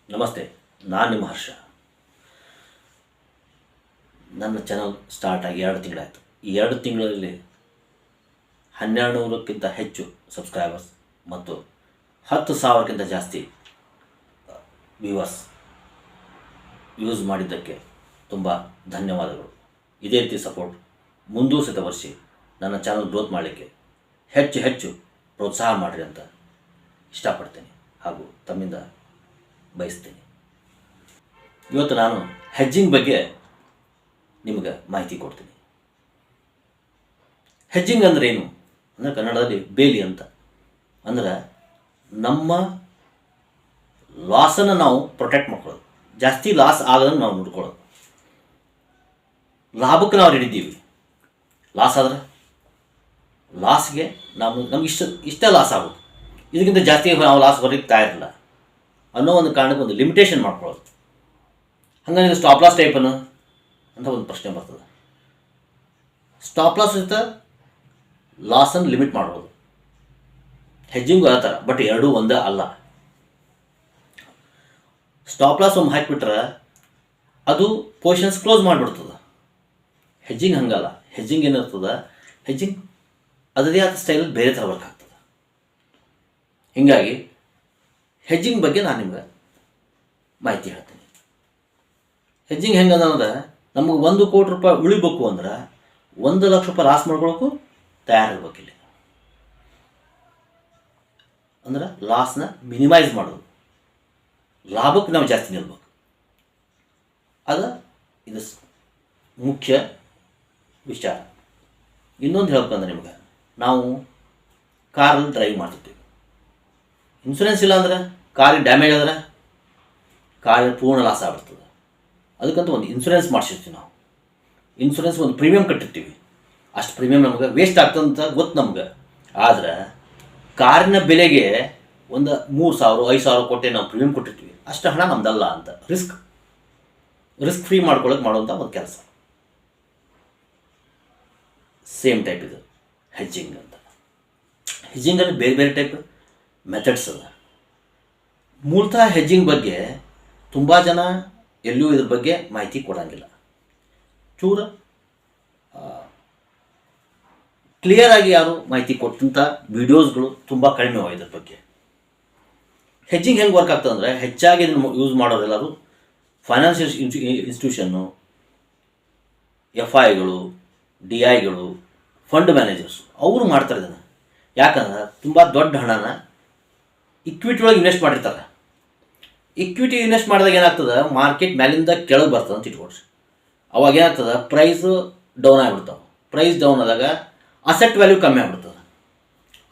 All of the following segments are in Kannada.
ನಮಸ್ತೆ, ನಾನು ನಿಮ್ಮ ಹರ್ಷ. ನನ್ನ ಚಾನಲ್ ಸ್ಟಾರ್ಟ್ ಆಗಿ 2 ತಿಂಗಳಾಯಿತು. ಈ 2 ತಿಂಗಳಲ್ಲಿ 1200ಕ್ಕಿಂತ ಹೆಚ್ಚು ಸಬ್ಸ್ಕ್ರೈಬರ್ಸ್ ಮತ್ತು 10,000ಕ್ಕಿಂತ ಜಾಸ್ತಿ ವ್ಯೂವರ್ಸ್ ಯೂಸ್ ಮಾಡಿದ್ದಕ್ಕೆ ತುಂಬ ಧನ್ಯವಾದಗಳು. ಇದೇ ರೀತಿ ಸಪೋರ್ಟ್ ಮುಂದುವರಿಸಿದ ವರ್ಷ ನನ್ನ ಚಾನಲ್ ಗ್ರೋತ್ ಮಾಡಲಿಕ್ಕೆ ಹೆಚ್ಚು ಹೆಚ್ಚು ಪ್ರೋತ್ಸಾಹ ಮಾಡಿರಿ ಅಂತ ಇಷ್ಟಪಡ್ತೇನೆ ಹಾಗೂ ತಮ್ಮಿಂದ ಬಯಸ್ತೇನೆ. ಇವತ್ತು ನಾನು ಹೆಜ್ಜಿಂಗ್ ಬಗ್ಗೆ ನಿಮಗೆ ಮಾಹಿತಿ ಕೊಡ್ತೀನಿ. ಹೆಜ್ಜಿಂಗ್ ಅಂದರೆ ಏನು ಅಂದರೆ ಕನ್ನಡದಲ್ಲಿ ಬೇಲಿ ಅಂತ. ಅಂದ್ರೆ ನಮ್ಮ ಲಾಸನ್ನು ನಾವು ಪ್ರೊಟೆಕ್ಟ್ ಮಾಡ್ಕೊಳ್ಳೋದು, ಜಾಸ್ತಿ ಲಾಸ್ ಆಗೋದನ್ನು ನಾವು ನೋಡ್ಕೊಳ್ಳೋದು. ಲಾಭಕ್ಕೆ ನಾವು ಹಿಡಿದೀವಿ, ಲಾಸ್ ಆದ್ರೆ ಲಾಸ್ಗೆ ನಮ್ಗೆ ಇಷ್ಟ ಲಾಸ್ ಆಗೋದು, ಇದಕ್ಕಿಂತ ಜಾಸ್ತಿ ನಾವು ಲಾಸ್ ಬರಲಿಕ್ಕೆ ತಯಾರಿಲ್ಲ ಅನ್ನೋ ಒಂದು ಕಾರಣಕ್ಕೆ ಒಂದು ಲಿಮಿಟೇಷನ್ ಮಾಡ್ಕೊಳ್ಳೋದು. ಹಾಗಾಗಿ ಇದು ಸ್ಟಾಪ್ ಲಾಸ್ ಟೈಪನ್ನು ಅಂತ ಒಂದು ಪ್ರಶ್ನೆ ಬರ್ತದೆ. ಸ್ಟಾಪ್ ಲಾಸ್ ಜೊತೆ ಲಾಸನ್ನು ಲಿಮಿಟ್ ಮಾಡ್ಬೋದು. ಹೆಜ್ಜಿಂಗು ಆ ಥರ, ಬಟ್ ಎರಡೂ ಒಂದೇ ಅಲ್ಲ. ಸ್ಟಾಪ್ ಲಾಸ್ ಒಮ್ಮೆ ಹಾಕಿಬಿಟ್ರೆ ಅದು ಪೊಸಿಷನ್ಸ್ ಕ್ಲೋಸ್ ಮಾಡಿಬಿಡ್ತದೆ. ಹೆಜ್ಜಿಂಗ್ ಹಂಗಲ್ಲ. ಹೆಜ್ಜಿಂಗ್ ಏನಿರ್ತದೆ, ಹೆಜ್ಜಿಂಗ್ ಅದರದೇ ಆದ ಸ್ಟೈಲಲ್ಲಿ ಬೇರೆ ಥರ ವರ್ಕ್ ಆಗ್ತದೆ. ಹೀಗಾಗಿ ಹೆಜ್ಜಿಂಗ್ ಬಗ್ಗೆ ನಾನು ನಿಮ್ಗೆ ಮಾಹಿತಿ ಹೇಳ್ತೀನಿ. ಹೆಜ್ಜಿಂಗ್ ಹೆಂಗದ ಅಂದ್ರೆ, ನಮಗೆ 1 ಕೋಟಿ ರೂಪಾಯಿ ಉಳಿಬೇಕು ಅಂದ್ರೆ 1 ಲಕ್ಷ ರೂಪಾಯಿ ಲಾಸ್ ಮಾಡ್ಕೊಳ್ಳೋಕ್ಕೂ ತಯಾರಿರ್ಬೇಕಿಲ್ಲ. ಅಂದ್ರೆ ಲಾಸ್ನ ಮಿನಿಮೈಸ್ ಮಾಡೋದು, ಲಾಭಕ್ಕೆ ನಾವು ಜಾಸ್ತಿ ನಿಲ್ಬೇಕು. ಇದು ಮುಖ್ಯ ವಿಚಾರ. ಇನ್ನೊಂದು ಹೇಳ್ಬೇಕಂದ್ರೆ ನಿಮ್ಗೆ, ನಾವು ಕಾರಲ್ಲಿ ಡ್ರೈವ್ ಮಾಡ್ತಿರ್ತೀವಿ. ಇನ್ಶೂರೆನ್ಸ್ ಇಲ್ಲ ಅಂದ್ರೆ ಕಾರಿಗೆ ಡ್ಯಾಮೇಜ್ ಆದರೆ ಕಾರಿಗೆ ಪೂರ್ಣ ಲಾಸ್ ಆಗ್ಬಿಡ್ತದೆ. ಅದಕ್ಕಂತ ಒಂದು ಇನ್ಶೂರೆನ್ಸ್ ಮಾಡಿಸಿರ್ತೀವಿ ನಾವು. ಇನ್ಶೂರೆನ್ಸ್ ಒಂದು ಪ್ರೀಮಿಯಂ ಕಟ್ಟಿರ್ತೀವಿ. ಅಷ್ಟು ಪ್ರೀಮಿಯಂ ನಮಗೆ ವೇಸ್ಟ್ ಆಗ್ತದಂತ ಗೊತ್ತು ನಮ್ಗೆ. ಆದ್ರೆ ಕಾರಿನ ಬೆಲೆಗೆ ಒಂದು 3,000 5,000 ಕೊಟ್ಟೆ ನಾವು ಪ್ರೀಮಿಯಂ ಕೊಟ್ಟಿರ್ತೀವಿ. ಅಷ್ಟು ಹಣ ನಮ್ದಲ್ಲ ಅಂತ ರಿಸ್ಕ್ ಫ್ರೀ ಮಾಡ್ಕೊಳ್ಳೋಕೆ ಮಾಡುವಂಥ ಒಂದು ಕೆಲಸ. ಸೇಮ್ ಟೈಪ್ ಇದು ಹೆಜ್ಜಿಂಗ್ ಅಂತ. ಹೆಜ್ಜಿಂಗಲ್ಲಿ ಬೇರೆ ಬೇರೆ ಟೈಪ್ ಮೆಥಡ್ಸ್ ಅದ. ಮೂಲತಃ ಹೆಜ್ಜಿಂಗ್ ಬಗ್ಗೆ ತುಂಬ ಜನ ಎಲ್ಲೂ ಇದ್ರ ಬಗ್ಗೆ ಮಾಹಿತಿ ಕೊಡೋಂಗಿಲ್ಲ. ಚೂರ ಕ್ಲಿಯರಾಗಿ ಯಾರು ಮಾಹಿತಿ ಕೊಟ್ಟಂಥ ವಿಡಿಯೋಸ್ಗಳು ತುಂಬ ಕಡಿಮೆ ಅವ ಇದ್ರ ಬಗ್ಗೆ. ಹೆಜ್ಜಿಂಗ್ ಹೆಂಗೆ ವರ್ಕ್ ಆಗ್ತದೆ ಅಂದರೆ, ಹೆಚ್ಚಾಗಿ ಇದನ್ನು ಯೂಸ್ ಮಾಡೋರೆಲ್ಲರೂ ಫೈನಾನ್ಷಿಯಲ್ ಇನ್ಸ್ಟಿಟ್ಯೂಷನ್ನು, FIಗಳು, DIಗಳು, ಫಂಡ್ ಮ್ಯಾನೇಜರ್ಸ್ ಅವರು ಮಾಡ್ತಾರೆ ಇದನ್ನು. ಯಾಕಂದ್ರೆ ತುಂಬ ದೊಡ್ಡ ಹಣನ ಇಕ್ವಿಟಿ ಒಳಗೆ ಇನ್ವೆಸ್ಟ್ ಮಾಡಿರ್ತಾರೆ. ಇಕ್ವಿಟಿ ಇನ್ವೆಸ್ಟ್ ಮಾಡಿದಾಗ ಏನಾಗ್ತದೆ, ಮಾರ್ಕೆಟ್ ಮ್ಯಾಲಿಂದ ಕೆಳಗೆ ಬರ್ತದೆ ಅಂತ ಇಟ್ಕೊಡ್ರಿ. ಅವಾಗ ಏನಾಗ್ತದೆ, ಪ್ರೈಸು ಡೌನ್ ಆಗಿಬಿಡ್ತಾವೆ. ಪ್ರೈಸ್ ಡೌನ್ ಆದಾಗ ಅಸೆಟ್ ವ್ಯಾಲ್ಯೂ ಕಮ್ಮಿ ಆಗಿಬಿಡ್ತದೆ.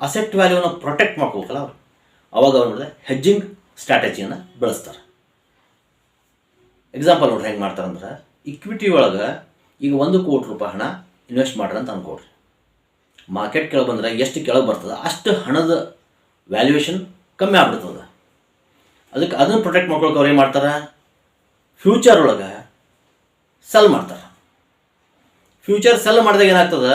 ಅಸೆಟ್ ವ್ಯಾಲ್ಯೂನ ಪ್ರೊಟೆಕ್ಟ್ ಮಾಡ್ಕೋಬೇಕಲ್ಲ ಅವರು. ಅವಾಗ ಅವ್ರು ನೋಡಿದ್ರೆ ಹೆಜ್ಜಿಂಗ್ ಸ್ಟ್ರಾಟಜಿಯನ್ನು ಬೆಳೆಸ್ತಾರೆ. ಎಕ್ಸಾಂಪಲ್ ನೋಡ್ರಿ ಹೆಂಗೆ ಮಾಡ್ತಾರೆ ಅಂದ್ರೆ, ಇಕ್ವಿಟಿ ಒಳಗೆ ಈಗ 1 ಕೋಟಿ ರೂಪಾಯಿ ಹಣ ಇನ್ವೆಸ್ಟ್ ಮಾಡ್ರಿ ಅಂತ ಅಂದ್ಕೊಡ್ರಿ. ಮಾರ್ಕೆಟ್ ಕೆಳಗೆ ಬಂದರೆ ಎಷ್ಟು ಕೆಳಗೆ ಬರ್ತದೆ ಅಷ್ಟು ಹಣದ ವ್ಯಾಲ್ಯೂಯೇಷನ್ ಕಮ್ಮಿ ಆಗ್ಬಿಡ್ತದೆ. ಅದನ್ನು ಪ್ರೊಟೆಕ್ಟ್ ಮಾಡ್ಕೊಳಕ್ಕೆ ಅವ್ರು ಏನು ಮಾಡ್ತಾರೆ, ಫ್ಯೂಚರ್ ಒಳಗೆ ಸೆಲ್ ಮಾಡ್ತಾರೆ. ಫ್ಯೂಚರ್ ಸೆಲ್ ಮಾಡಿದಾಗ ಏನಾಗ್ತದೆ,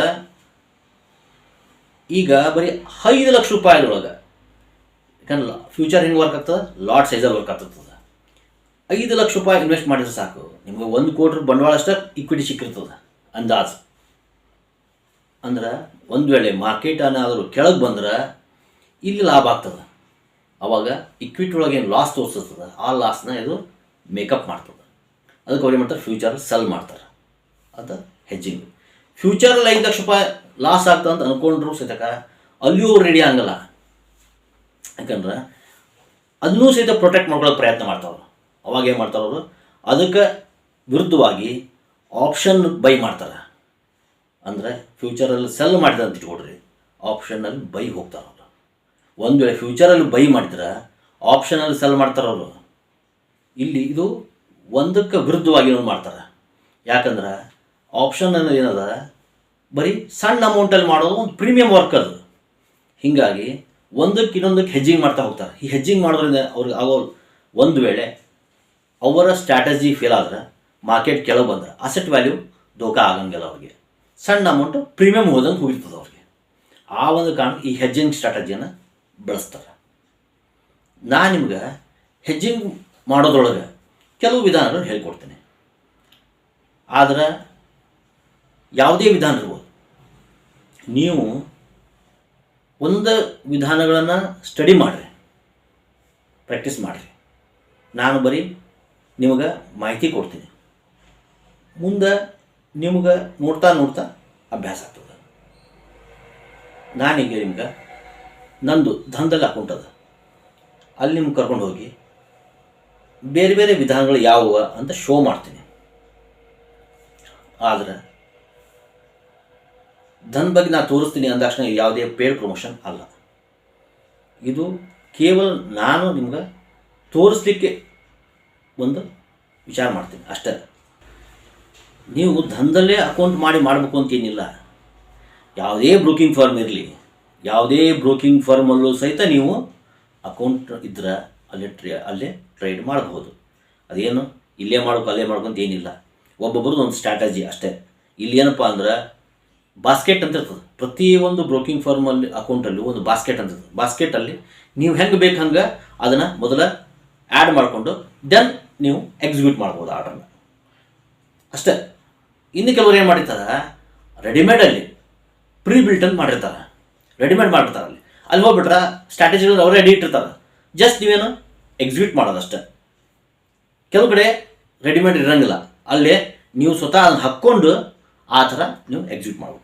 ಈಗ ಬರೀ 5 ಲಕ್ಷ ರೂಪಾಯಿದೊಳಗೆ, ಯಾಕಂದ್ರೆ ಫ್ಯೂಚರ್ ಹೆಂಗೆ ವರ್ಕ್ ಆಗ್ತದೆ, ಲಾಟ್ ಸೈಜಲ್ಲಿ ವರ್ಕ್ ಆಗ್ತದೆ. 5 ಲಕ್ಷ ರೂಪಾಯಿ ಇನ್ವೆಸ್ಟ್ ಮಾಡಿದ್ರೆ ಸಾಕು, ನಿಮಗೆ 1 ಕೋಟಿ ಬಂಡವಾಳ ಅಷ್ಟೇ ಇಕ್ವಿಟಿ ಸಿಕ್ಕಿರ್ತದೆ ಅಂದಾಜು. ಅಂದ್ರೆ ಒಂದು ವೇಳೆ ಮಾರ್ಕೆಟ್ ಏನಾದರೂ ಕೆಳಗೆ ಬಂದ್ರೆ ಇಲ್ಲಿ ಲಾಭ ಆಗ್ತದೆ. ಆವಾಗ ಇಕ್ವಿಟಿ ಒಳಗೆ ಏನು ಲಾಸ್ ತೋರಿಸ್ತದೆ, ಆ ಲಾಸ್ನ ಇದು ಮೇಕಪ್ ಮಾಡ್ತದೆ. ಅದಕ್ಕೆ ಅವ್ರು ಏನು ಮಾಡ್ತಾರೆ, ಫ್ಯೂಚರ್ ಸೆಲ್ ಮಾಡ್ತಾರೆ. ಅದು ಹೆಜ್ಜಿಂಗ್. ಫ್ಯೂಚರಲ್ಲಿ 5 ಲಕ್ಷ ರೂಪಾಯಿ ಲಾಸ್ ಆಗ್ತದೆ ಅಂತ ಅಂದ್ಕೊಂಡ್ರು ಸಹಿತ ಅಲ್ಲಿಯೂ ರೆಡಿ ಆಗಲ್ಲ. ಯಾಕಂದ್ರೆ ಅದನ್ನೂ ಸಹಿತ ಪ್ರೊಟೆಕ್ಟ್ ಮಾಡ್ಕೊಳ್ಳೋಕೆ ಪ್ರಯತ್ನ ಮಾಡ್ತಾವ್ರು. ಅವಾಗ ಏನು ಮಾಡ್ತಾರೆ ಅವರು, ಅದಕ್ಕೆ ವಿರುದ್ಧವಾಗಿ ಆಪ್ಷನ್ ಬೈ ಮಾಡ್ತಾರೆ. ಅಂದರೆ ಫ್ಯೂಚರಲ್ಲಿ ಸೆಲ್ ಮಾಡಿದ್ರೆ ಅಂತ ಇಟ್ಕೊಡ್ರಿ, ಆಪ್ಷನ್ನಲ್ಲಿ ಬೈ ಹೋಗ್ತಾರೆ ಅವರು. ಒಂದು ವೇಳೆ ಫ್ಯೂಚರಲ್ಲಿ ಬೈ ಮಾಡಿದ್ರೆ ಆಪ್ಷನಲ್ಲಿ ಸೆಲ್ ಮಾಡ್ತಾರೆ ಅವರು. ಇಲ್ಲಿ ಇದು ಒಂದಕ್ಕೆ ವಿರುದ್ಧವಾಗಿ ಏನು ಮಾಡ್ತಾರೆ. ಯಾಕಂದ್ರೆ ಆಪ್ಷನ್ ಅನ್ನೋದು ಏನದ, ಬರೀ ಸಣ್ಣ ಅಮೌಂಟಲ್ಲಿ ಮಾಡೋದು ಒಂದು ಪ್ರೀಮಿಯಂ ವರ್ಕ್ ಅದು. ಹೀಗಾಗಿ ಒಂದಕ್ಕೆ ಇನ್ನೊಂದಕ್ಕೆ ಹೆಜ್ಜಿಂಗ್ ಮಾಡ್ತಾ ಹೋಗ್ತಾರೆ. ಈ ಹೆಜ್ಜಿಂಗ್ ಮಾಡೋದ್ರಿಂದ ಅವ್ರಿಗೆ ಆಗೋ, ಒಂದು ವೇಳೆ ಅವರ ಸ್ಟ್ರಾಟಜಿ ಫೇಲ್ ಆದರೆ, ಮಾರ್ಕೆಟ್ ಕೆಳಗೆ ಬಂದರೆ ಅಸೆಟ್ ವ್ಯಾಲ್ಯೂ ದೋಖ ಆಗಂಗಿಲ್ಲ ಅವ್ರಿಗೆ. ಸಣ್ಣ ಅಮೌಂಟು ಪ್ರೀಮಿಯಂ ಹೋದಂಗೆ ಹೋಗಿರ್ತದೆ ಅವ್ರಿಗೆ. ಆ ಒಂದು ಕಾರಣ ಈ ಹೆಜ್ಜಿಂಗ್ ಸ್ಟ್ರಾಟಜಿಯನ್ನು ಬಳಸ್ತಾರೆ. ನಾನು ನಿಮ್ಗೆ ಹೆಜ್ಜಿಂಗ್ ಮಾಡೋದ್ರೊಳಗೆ ಕೆಲವು ವಿಧಾನಗಳು ಹೇಳ್ಕೊಡ್ತೀನಿ. ಆದ್ರೆ ಯಾವುದೇ ವಿಧಾನ ಇರ್ಬೋದು, ನೀವು ಒಂದು ವಿಧಾನಗಳನ್ನು ಸ್ಟಡಿ ಮಾಡಿರಿ, ಪ್ರಾಕ್ಟೀಸ್ ಮಾಡಿರಿ. ನಾನು ಬರೀ ನಿಮಗೆ ಮಾಹಿತಿ ಕೊಡ್ತೀನಿ. ಮುಂದೆ ನಿಮ್ಗೆ ನೋಡ್ತಾ ನೋಡ್ತಾ ಅಭ್ಯಾಸ ಆಗ್ತದೆ. ನಾನೀಗ ನಿಮ್ಗೆ ನಂದು ಧನದಲ್ಲಿ ಅಕೌಂಟ್ ಅದ, ಅಲ್ಲಿ ನಿಮ್ಗೆ ಕರ್ಕೊಂಡು ಹೋಗಿ ಬೇರೆ ಬೇರೆ ವಿಧಾನಗಳು ಯಾವುವು ಅಂತ ಶೋ ಮಾಡ್ತೀನಿ. ಆದರೆ ಧನ ಬಗ್ಗೆ ನಾನು ತೋರಿಸ್ತೀನಿ ಅಂದಾಕ್ಷಣ ಯಾವುದೇ ಪೇಡ್ ಪ್ರಮೋಷನ್ ಅಲ್ಲ. ಇದು ಕೇವಲ ನಾನು ನಿಮ್ಗೆ ತೋರಿಸ್ಲಿಕ್ಕೆ ಒಂದು ವಿಚಾರ ಮಾಡ್ತೀನಿ ಅಷ್ಟೇ. ನೀವು ಧನದಲ್ಲೇ ಅಕೌಂಟ್ ಮಾಡಬೇಕು ಅಂತೇನಿಲ್ಲ. ಯಾವುದೇ ಬ್ರೋಕಿಂಗ್ ಫರ್ಮ್ ಇರಲಿ, ಯಾವುದೇ ಬ್ರೋಕಿಂಗ್ ಫರ್ಮಲ್ಲೂ ಸಹಿತ ನೀವು ಅಕೌಂಟ್ ಇದ್ರೆ ಅಲ್ಲೇ ಟ್ರೇಡ್ ಮಾಡಬಹುದು. ಅದೇನು ಇಲ್ಲೇ ಮಾಡ್ಬೇಕು ಅಲ್ಲೇ ಮಾಡ್ಕೊಂತ ಏನಿಲ್ಲ. ಒಬ್ಬೊಬ್ರದ್ದು ಒಂದು ಸ್ಟ್ರಾಟಜಿ ಅಷ್ಟೇ. ಇಲ್ಲಿ ಏನಪ್ಪ ಅಂದ್ರೆ ಬಾಸ್ಕೆಟ್ ಅಂತ ಇರ್ತದೆ. ಪ್ರತಿಯೊಂದು ಬ್ರೋಕಿಂಗ್ ಫರ್ಮಲ್ಲಿ ಅಕೌಂಟಲ್ಲಿ ಒಂದು ಬಾಸ್ಕೆಟ್ ಅಂತ ಇರ್ತದೆ. ಬಾಸ್ಕೆಟಲ್ಲಿ ನೀವು ಹೆಂಗೆ ಬೇಕು ಹಂಗೆ ಅದನ್ನು ಮೊದಲ ಆ್ಯಡ್ ಮಾಡಿಕೊಂಡು ದೆನ್ ನೀವು ಎಕ್ಸಿಕ್ಯೂಟ್ ಮಾಡ್ಬೋದು ಆರ್ಡರ್ನ ಅಷ್ಟೇ. ಇನ್ನು ಕೆಲವರು ಏನು ಮಾಡಿರ್ತಾರೆ, ರೆಡಿಮೇಡಲ್ಲಿ ಪ್ರೀ ಬಿಲ್ಟ್ ಅಂತ ಮಾಡಿರ್ತಾರೆ. ರೆಡಿಮೇಡ್ ಮಾಡಿರ್ತಾರೆ. ಅಲ್ಲಿ ಹೋಗ್ಬಿಟ್ರೆ ಸ್ಟ್ರಾಟಜಿಗಳು ಅವರೇ ರೆಡಿ ಇಟ್ಟಿರ್ತಾರೆ. ಜಸ್ಟ್ ನೀವೇನು ಎಕ್ಸಿಕ್ಯೂಟ್ ಮಾಡೋದಷ್ಟೇ. ಕೆಲವು ಕಡೆ ರೆಡಿಮೇಡ್ ಇರೋಂಗಿಲ್ಲ, ಅಲ್ಲೇ ನೀವು ಸ್ವತಃ ಅದನ್ನು ಹಾಕ್ಕೊಂಡು ಆ ಥರ ನೀವು ಎಕ್ಸಿಕ್ಯೂಟ್ ಮಾಡಬೇಕು.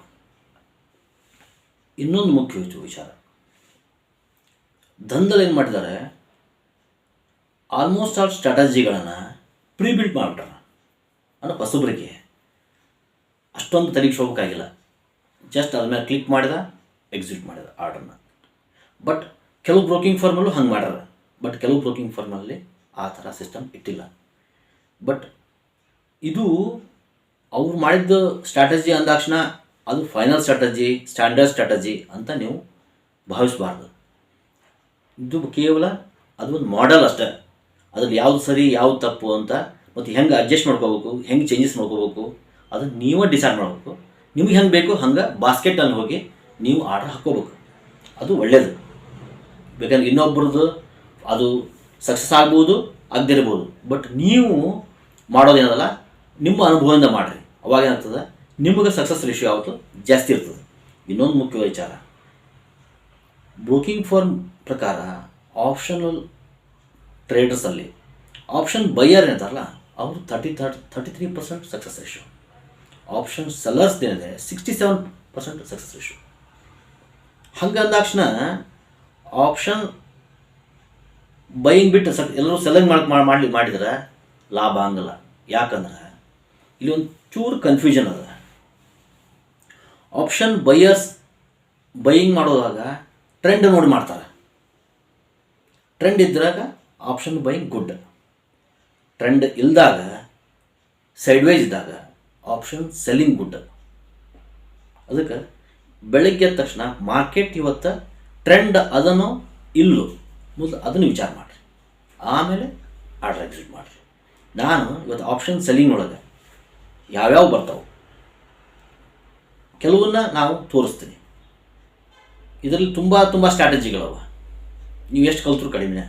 ಇನ್ನೊಂದು ಮುಖ್ಯ ವಿಚಾರ, ಧನದಲ್ಲಿ ಏನು ಮಾಡಿದ್ದಾರೆ, ಆಲ್ಮೋಸ್ಟ್ ಆಲ್ ಸ್ಟ್ರಾಟಜಿಗಳನ್ನು ಪ್ರೀ ಬಿಲ್ಟ್ ಮಾಡಿಬಿಟ್ಟಾರ. ಅಂದರೆ ಹೊಸಬ್ರಿಗೆ ಅಷ್ಟೊಂದು ತಲೆಗೆ ಹೋಗ್ಬೇಕಾಗಿಲ್ಲ. ಜಸ್ಟ್ ಅದ್ರ ಮೇಲೆ ಕ್ಲಿಕ್ ಮಾಡಿದ, ಎಕ್ಸಿಕ್ಯೂಟ್ ಮಾಡಿದ ಆರ್ಡರ್ನ. ಬಟ್ ಕೆಲವು ಬ್ರೋಕಿಂಗ್ ಫರ್ಮಲ್ಲೂ ಹಂಗೆ ಮಾಡ್ಯಾರ. ಬಟ್ ಕೆಲವು ಬ್ರೋಕಿಂಗ್ ಫರ್ಮಲ್ಲಿ ಆ ಥರ ಸಿಸ್ಟಮ್ ಇಟ್ಟಿಲ್ಲ. ಬಟ್ ಇದು ಅವ್ರು ಮಾಡಿದ್ದು ಸ್ಟ್ರಾಟಜಿ ಅಂದಾಕ್ಷಣ ಅದು ಫೈನಲ್ ಸ್ಟ್ರಾಟಜಿ, ಸ್ಟ್ಯಾಂಡರ್ಡ್ ಸ್ಟ್ರಾಟಜಿ ಅಂತ ನೀವು ಭಾವಿಸಬಾರ್ದು. ಇದು ಕೇವಲ ಅದು ಒಂದು ಮಾಡೆಲ್ ಅಷ್ಟೇ. ಅದ್ರಲ್ಲಿ ಯಾವ್ದು ಸರಿ ಯಾವ್ದು ತಪ್ಪು ಅಂತ ಮತ್ತು ಹೆಂಗೆ ಅಡ್ಜಸ್ಟ್ ಮಾಡ್ಕೋಬೇಕು, ಹೆಂಗೆ ಚೇಂಜಸ್ ಮಾಡ್ಕೋಬೇಕು ಅದನ್ನು ನೀವೇ ಡಿಸೈಡ್ ಮಾಡಬೇಕು. ನಿಮ್ಗೆ ಹೆಂಗೆ ಬೇಕು ಹಂಗೆ ಬಾಸ್ಕೆಟಲ್ಲಿ ಹೋಗಿ ನೀವು ಆರ್ಡರ್ ಹಾಕ್ಕೋಬೇಕು. ಅದು ಒಳ್ಳೆಯದು. ಬೇಕಂದ್ರೆ ಇನ್ನೊಬ್ಬರದ್ದು ಅದು ಸಕ್ಸಸ್ ಆಗ್ಬೋದು, ಆಗದಿರ್ಬೋದು. ಬಟ್ ನೀವು ಮಾಡೋದೇನಲ್ಲ, ನಿಮ್ಮ ಅನುಭವದಿಂದ ಮಾಡಿರಿ. ಅವಾಗ ಏನಾಗ್ತದೆ, ನಿಮಗೆ ಸಕ್ಸಸ್ ರೇಷಿಯೋ ಯಾವತ್ತು ಜಾಸ್ತಿ ಇರ್ತದೆ. ಇನ್ನೊಂದು ಮುಖ್ಯ ವಿಚಾರ, ಬ್ರೋಕಿಂಗ್ ಫರ್ಮ್ ಪ್ರಕಾರ ಆಪ್ಷನಲ್ ಟ್ರೇಡರ್ಸಲ್ಲಿ ಆಪ್ಷನ್ ಬೈಯರ್ ಏನಿದಾರಲ್ಲ ಅವರು 33% ಸಕ್ಸಸ್ ರೇಷಿಯೋ. ಆಪ್ಷನ್ ಸೆಲ್ಲರ್ಸ್ ಏನಿದೆ 67% ಸಕ್ಸಸ್ ರೇಷಿಯೋ. ಹಂಗಂದಾಕ್ಷಣ ಆಪ್ಷನ್ ಬೈಯಿಂಗ್ ಬಿಟ್ಟು ಎಲ್ಲರೂ ಸೆಲ್ಲಿಂಗ್ ಮಾಡಿದ್ರೆ ಲಾಭ ಹಂಗಲ್ಲ. ಯಾಕಂದ್ರೆ ಇಲ್ಲಿ ಒಂದು ಚೂರು ಕನ್ಫ್ಯೂಷನ್ ಅದ. ಆಪ್ಷನ್ ಬೈಯರ್ಸ್ ಬೈಯಿಂಗ್ ಮಾಡೋದಾಗ ಟ್ರೆಂಡ್ ನೋಡಿ ಮಾಡ್ತಾರೆ. ಟ್ರೆಂಡ್ ಇದ್ದಾಗ ಆಪ್ಷನ್ ಬೈಯಿಂಗ್ ಗುಡ್. ಟ್ರೆಂಡ್ ಇಲ್ದಾಗ ಸೈಡ್ವೇಜ್ ಇದ್ದಾಗ ಆಪ್ಷನ್ ಸೆಲ್ಲಿಂಗ್ ಗುಡ್. ಅದಕ್ಕೆ ಬೆಳಗ್ಗೆ ಎದ್ದ ತಕ್ಷಣ ಮಾರ್ಕೆಟ್ ಇವತ್ತು ಟ್ರೆಂಡ್ ಅದನ್ನು ಇಲ್ಲೋ ಮೊದಲು ಅದನ್ನು ವಿಚಾರ ಮಾಡಿರಿ, ಆಮೇಲೆ ಆರ್ಡರ್ ಎಕ್ಸಿಕ್ಯೂಟ್ ಮಾಡಿರಿ. ನಾನು ಇವತ್ತು ಆಪ್ಷನ್ ಸೆಲ್ಲಿಂಗ್ ಒಳಗೆ ಯಾವ್ಯಾವ ಬರ್ತಾವೆ ಕೆಲವನ್ನ ನಾವು ತೋರಿಸ್ತೀನಿ. ಇದರಲ್ಲಿ ತುಂಬ ಸ್ಟ್ರಾಟಜಿಗಳವ, ನೀವು ಎಷ್ಟು ಕಲ್ತರೂ ಕಡಿಮೆ.